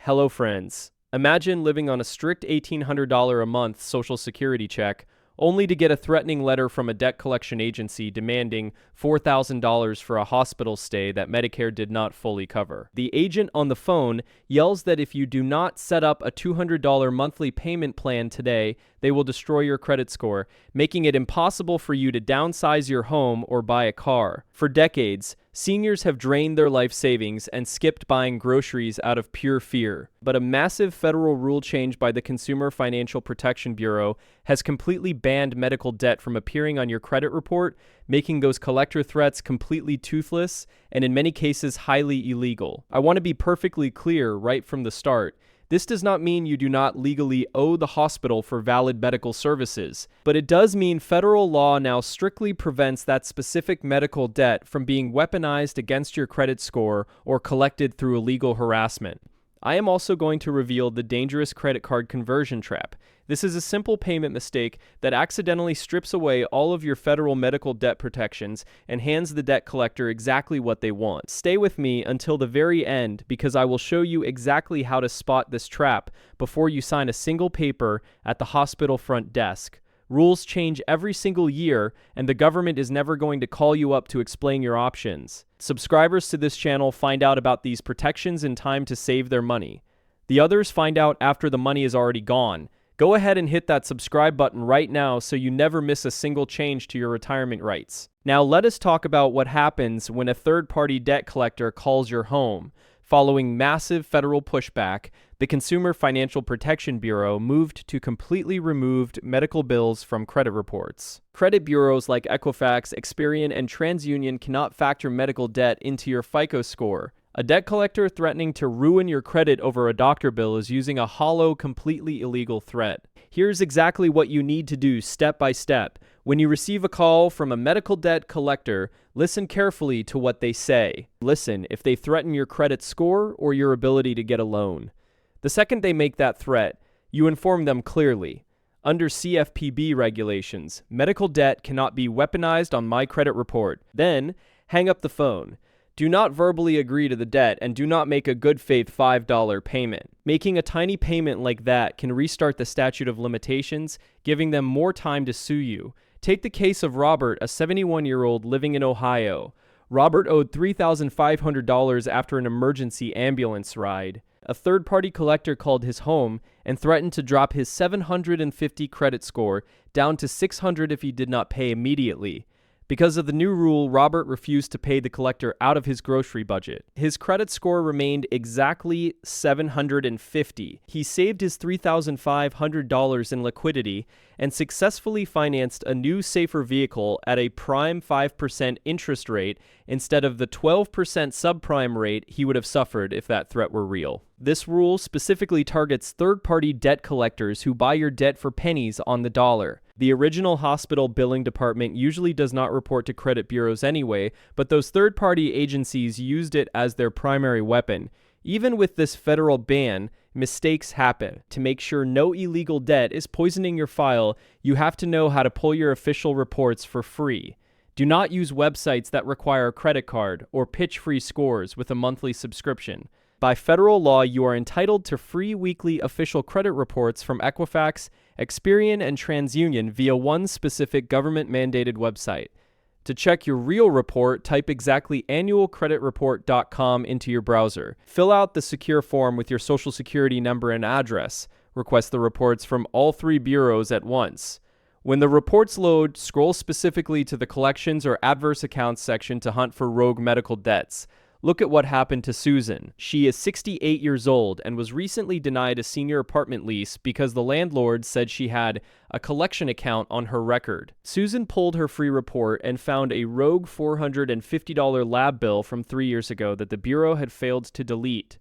Hello, friends. Imagine living on a strict $1,800 a month Social Security check, only to get a threatening letter from a debt collection agency demanding $4,000 for a hospital stay that Medicare did not fully cover. The agent on the phone yells that if you do not set up a $200 monthly payment plan today, they will destroy your credit score, making it impossible for you to downsize your home or buy a car. For decades, seniors have drained their life savings and skipped buying groceries out of pure fear. But a massive federal rule change by the Consumer Financial Protection Bureau has completely banned medical debt from appearing on your credit report, making those collector threats completely toothless and in many cases highly illegal. I want to be perfectly clear right from the start. This does not mean you do not legally owe the hospital for valid medical services, but it does mean federal law now strictly prevents that specific medical debt from being weaponized against your credit score or collected through illegal harassment. I am also going to reveal the dangerous credit card conversion trap. This is a simple payment mistake that accidentally strips away all of your federal medical debt protections and hands the debt collector exactly what they want. Stay with me until the very end because I will show you exactly how to spot this trap before you sign a single paper at the hospital front desk. Rules change every single year, and the government is never going to call you up to explain your options. Subscribers to this channel find out about these protections in time to save their money. The others find out after the money is already gone. Go ahead and hit that subscribe button right now so you never miss a single change to your retirement rights. Now let us talk about what happens when a third-party debt collector calls your home. Following massive federal pushback, the Consumer Financial Protection Bureau moved to completely remove medical bills from credit reports. Credit bureaus like Equifax, Experian, and TransUnion cannot factor medical debt into your FICO score. A debt collector threatening to ruin your credit over a doctor bill is using a hollow, completely illegal threat. Here's exactly what you need to do step by step. When you receive a call from a medical debt collector, listen carefully to what they say. Listen if they threaten your credit score or your ability to get a loan. The second they make that threat, you inform them clearly. Under CFPB regulations, medical debt cannot be weaponized on my credit report. Then, hang up the phone. Do not verbally agree to the debt and do not make a good faith $5 payment. Making a tiny payment like that can restart the statute of limitations, giving them more time to sue you. Take the case of Robert, a 71-year-old living in Ohio. Robert owed $3,500 after an emergency ambulance ride. A third-party collector called his home and threatened to drop his 750 credit score down to 600 if he did not pay immediately. Because of the new rule, Robert refused to pay the collector out of his grocery budget. His credit score remained exactly 750. He saved his $3,500 in liquidity and successfully financed a new, safer vehicle at a prime 5% interest rate instead of the 12% subprime rate he would have suffered if that threat were real. This rule specifically targets third-party debt collectors who buy your debt for pennies on the dollar. The original hospital billing department usually does not report to credit bureaus anyway, but those third-party agencies used it as their primary weapon. Even with this federal ban, mistakes happen. To make sure no illegal debt is poisoning your file, you have to know how to pull your official reports for free. Do not use websites that require a credit card or pitch free scores with a monthly subscription. By federal law, you are entitled to free weekly official credit reports from Equifax, Experian, and TransUnion via one specific government-mandated website. To check your real report, type exactly annualcreditreport.com into your browser. Fill out the secure form with your Social Security number and address. Request the reports from all three bureaus at once. When the reports load, scroll specifically to the Collections or Adverse Accounts section to hunt for rogue medical debts. Look at what happened to Susan. She is 68 years old and was recently denied a senior apartment lease because the landlord said she had a collection account on her record. Susan pulled her free report and found a rogue $450 lab bill from 3 years ago that the Bureau had failed to delete.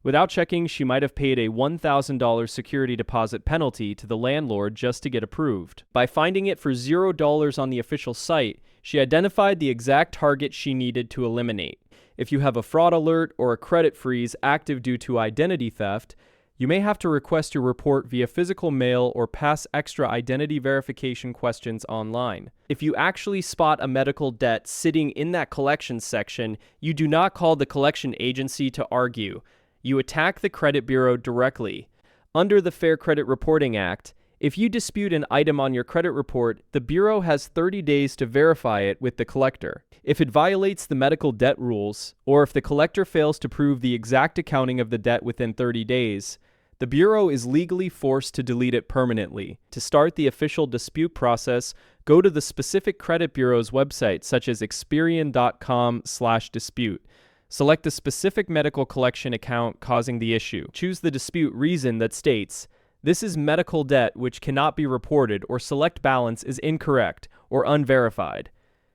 Without checking, she might have paid a $1,000 security deposit penalty to the landlord just to get approved. By finding it for $0 on the official site, she identified the exact target she needed to eliminate. If you have a fraud alert or a credit freeze active due to identity theft, you may have to request your report via physical mail or pass extra identity verification questions online. If you actually spot a medical debt sitting in that collections section, you do not call the collection agency to argue. You attack the credit bureau directly. Under the Fair Credit Reporting Act, if you dispute an item on your credit report, the Bureau has 30 days to verify it with the collector. If it violates the medical debt rules, or if the collector fails to prove the exact accounting of the debt within 30 days, the Bureau is legally forced to delete it permanently. To start the official dispute process, go to the specific credit bureau's website, such as Experian.com/dispute. Select the specific medical collection account causing the issue. Choose the dispute reason that states, "This is medical debt which cannot be reported," or select balance is incorrect or unverified.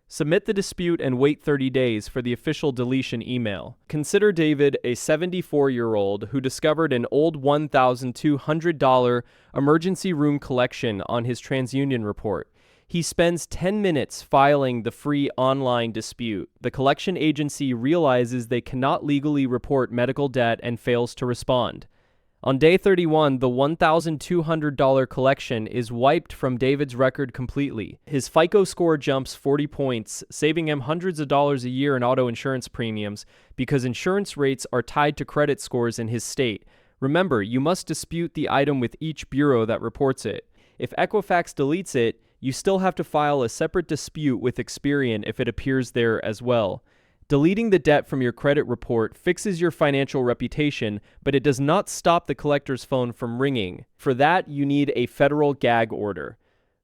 Submit the dispute and wait 30 days for the official deletion email. Consider David, a 74-year-old who discovered an old $1,200 emergency room collection on his TransUnion report. He spends 10 minutes filing the free online dispute. The collection agency realizes they cannot legally report medical debt and fails to respond. On day 31, the $1,200 collection is wiped from David's record completely. His FICO score jumps 40 points, saving him hundreds of dollars a year in auto insurance premiums because insurance rates are tied to credit scores in his state. Remember, you must dispute the item with each bureau that reports it. If Equifax deletes it, you still have to file a separate dispute with Experian if it appears there as well. Deleting the debt from your credit report fixes your financial reputation, but it does not stop the collector's phone from ringing. For that, you need a federal gag order.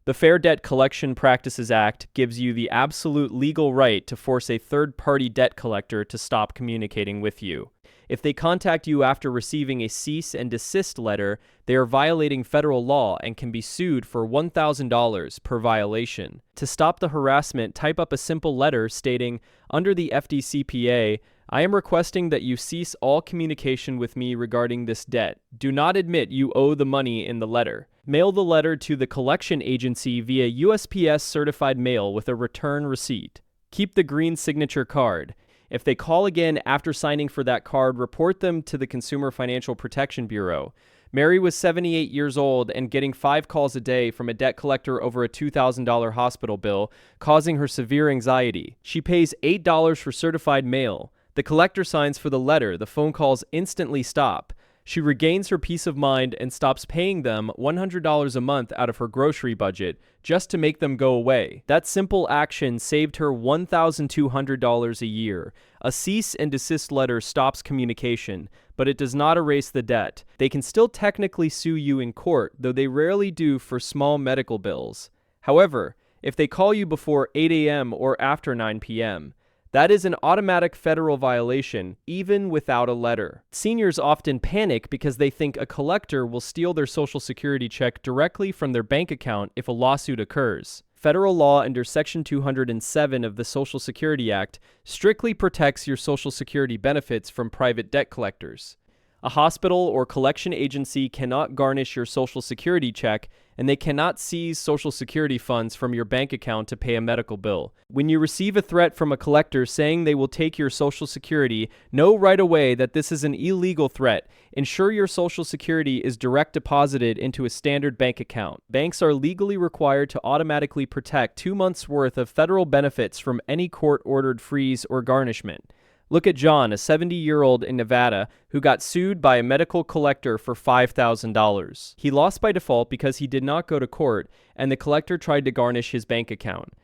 The Fair Debt Collection Practices Act gives you the absolute legal right to force a third-party debt collector to stop communicating with you. If they contact you after receiving a cease and desist letter, they are violating federal law and can be sued for $1,000 per violation. To stop the harassment, type up a simple letter stating, "Under the FDCPA, I am requesting that you cease all communication with me regarding this debt. Do not admit you owe the money in the letter." Mail the letter to the collection agency via USPS certified mail with a return receipt. Keep the green signature card. If they call again after signing for that card, report them to the Consumer Financial Protection Bureau. Mary was 78 years old and getting 5 calls a day from a debt collector over a $2,000 hospital bill, causing her severe anxiety. She pays $8 for certified mail. The collector signs for the letter. The phone calls instantly stop. She regains her peace of mind and stops paying them $100 a month out of her grocery budget just to make them go away. That simple action saved her $1,200 a year. A cease and desist letter stops communication, but it does not erase the debt. They can still technically sue you in court, though they rarely do for small medical bills. However, if they call you before 8 a.m. or after 9 p.m., that is an automatic federal violation, even without a letter. Seniors often panic because they think a collector will steal their Social Security check directly from their bank account if a lawsuit occurs. Federal law under Section 207 of the Social Security Act strictly protects your Social Security benefits from private debt collectors. A hospital or collection agency cannot garnish your Social Security check, and they cannot seize Social Security funds from your bank account to pay a medical bill. When you receive a threat from a collector saying they will take your Social Security, know right away that this is an illegal threat. Ensure your Social Security is direct deposited into a standard bank account. Banks are legally required to automatically protect 2 months' worth of federal benefits from any court-ordered freeze or garnishment. Look at John, a 70-year-old in Nevada, who got sued by a medical collector for $5,000. He lost by default because he did not go to court, and the collector tried to garnish his bank account.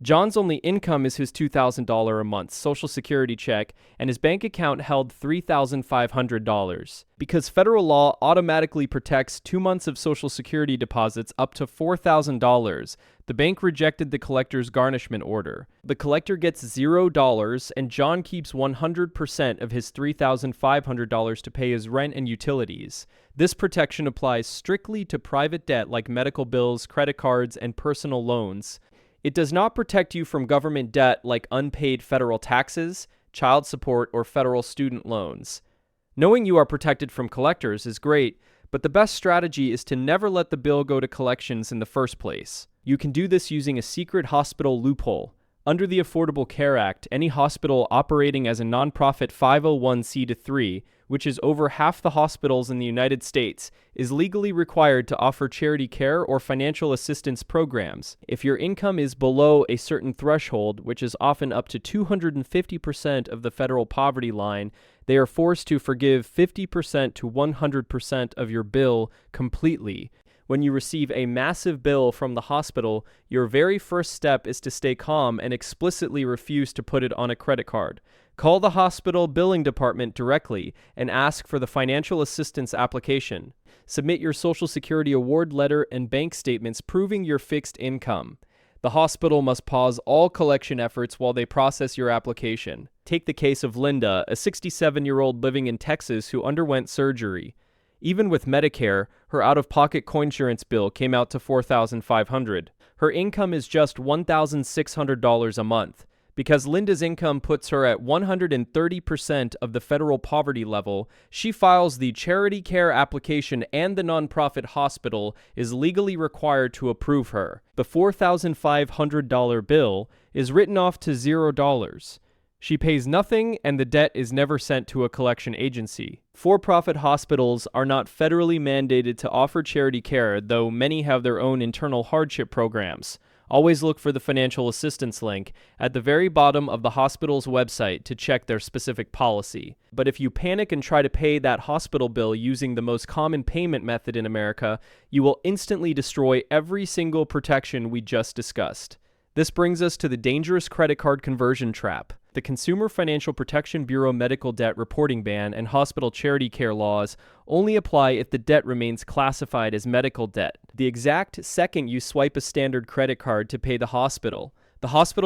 John's only income is his $2,000 a month Social Security check, and his bank account held $3,500. Because federal law automatically protects 2 months of Social Security deposits up to $4,000, the bank rejected the collector's garnishment order. The collector gets $0, and John keeps 100% of his $3,500 to pay his rent and utilities. This protection applies strictly to private debt like medical bills, credit cards, and personal loans. It does not protect you from government debt like unpaid federal taxes, child support, or federal student loans. Knowing you are protected from collectors is great, but the best strategy is to never let the bill go to collections in the first place. You can do this using a secret hospital loophole. Under the Affordable Care Act, any hospital operating as a nonprofit 501c3, which is over half the hospitals in the United States, is legally required to offer charity care or financial assistance programs. If your income is below a certain threshold, which is often up to 250% of the federal poverty line, They are forced to forgive 50% to 100% of your bill completely. When you receive a massive bill from the hospital, your very first step is to stay calm and explicitly refuse to put it on a credit card. Call the hospital billing department directly and ask for the financial assistance application. Submit your Social Security award letter and bank statements proving your fixed income. The hospital must pause all collection efforts while they process your application. Take the case of Linda, a 67-year-old living in Texas who underwent surgery. Even with Medicare, her out-of-pocket coinsurance bill came out to $4,500. Her income is just $1,600 a month. Because Linda's income puts her at 130% of the federal poverty level, she files the charity care application and the nonprofit hospital is legally required to approve her. The $4,500 bill is written off to $0. She pays nothing and the debt is never sent to a collection agency. For-profit hospitals are not federally mandated to offer charity care, though many have their own internal hardship programs. Always look for the financial assistance link at the very bottom of the hospital's website to check their specific policy. But if you panic and try to pay that hospital bill using the most common payment method in America, you will instantly destroy every single protection we just discussed. This brings us to the dangerous credit card conversion trap. The Consumer Financial Protection Bureau medical debt reporting ban and hospital charity care laws only apply if the debt remains classified as medical debt. The exact second you swipe a standard credit card to pay the hospital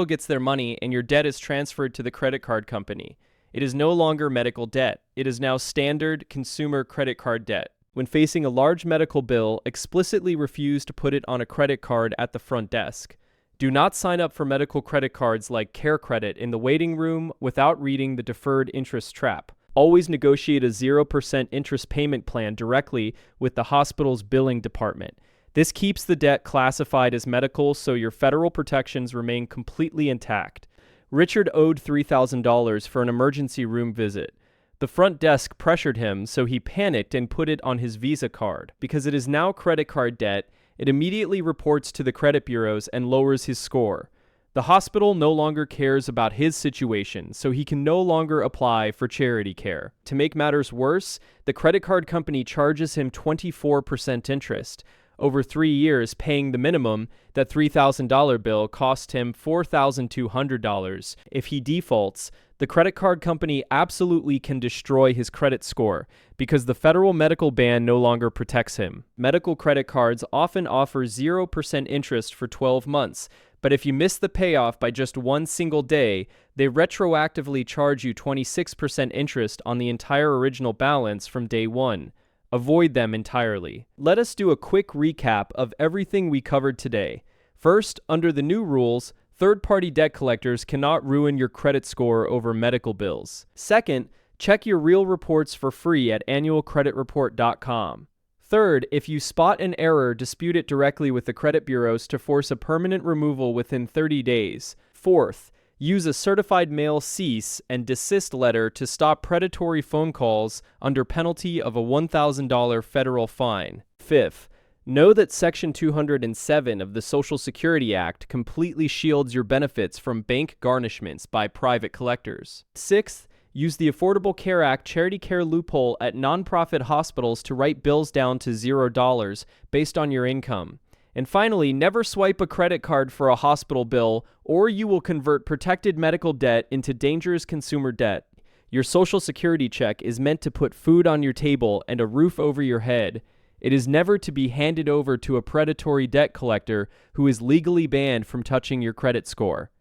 gets their money and your debt is transferred to the credit card company. It is no longer medical debt. It is now standard consumer credit card debt. When facing a large medical bill, explicitly refuse to put it on a credit card at the front desk. Do not sign up for medical credit cards like Care Credit in the waiting room without reading the deferred interest trap. Always negotiate a 0% interest payment plan directly with the hospital's billing department. This keeps the debt classified as medical so your federal protections remain completely intact. Richard owed $3,000 for an emergency room visit. The front desk pressured him, so he panicked and put it on his Visa card. Because it is now credit card debt, it immediately reports to the credit bureaus and lowers his score. The hospital no longer cares about his situation, so he can no longer apply for charity care. To make matters worse, the credit card company charges him 24% interest. Over 3 years, paying the minimum, that $3,000 bill cost him $4,200. If he defaults, the credit card company absolutely can destroy his credit score because the federal medical ban no longer protects him. Medical credit cards often offer 0% interest for 12 months, but if you miss the payoff by just one single day, they retroactively charge you 26% interest on the entire original balance from day one. Avoid them entirely. Let us do a quick recap of everything we covered today. First, under the new rules, third-party debt collectors cannot ruin your credit score over medical bills. Second, check your real reports for free at annualcreditreport.com. Third, if you spot an error, dispute it directly with the credit bureaus to force a permanent removal within 30 days. Fourth, use a certified mail cease and desist letter to stop predatory phone calls under penalty of a $1,000 federal fine. Fifth, know that Section 207 of the Social Security Act completely shields your benefits from bank garnishments by private collectors. Sixth, use the Affordable Care Act charity care loophole at nonprofit hospitals to write bills down to $0 based on your income. And finally, never swipe a credit card for a hospital bill, or you will convert protected medical debt into dangerous consumer debt. Your Social Security check is meant to put food on your table and a roof over your head. It is never to be handed over to a predatory debt collector who is legally banned from touching your credit score.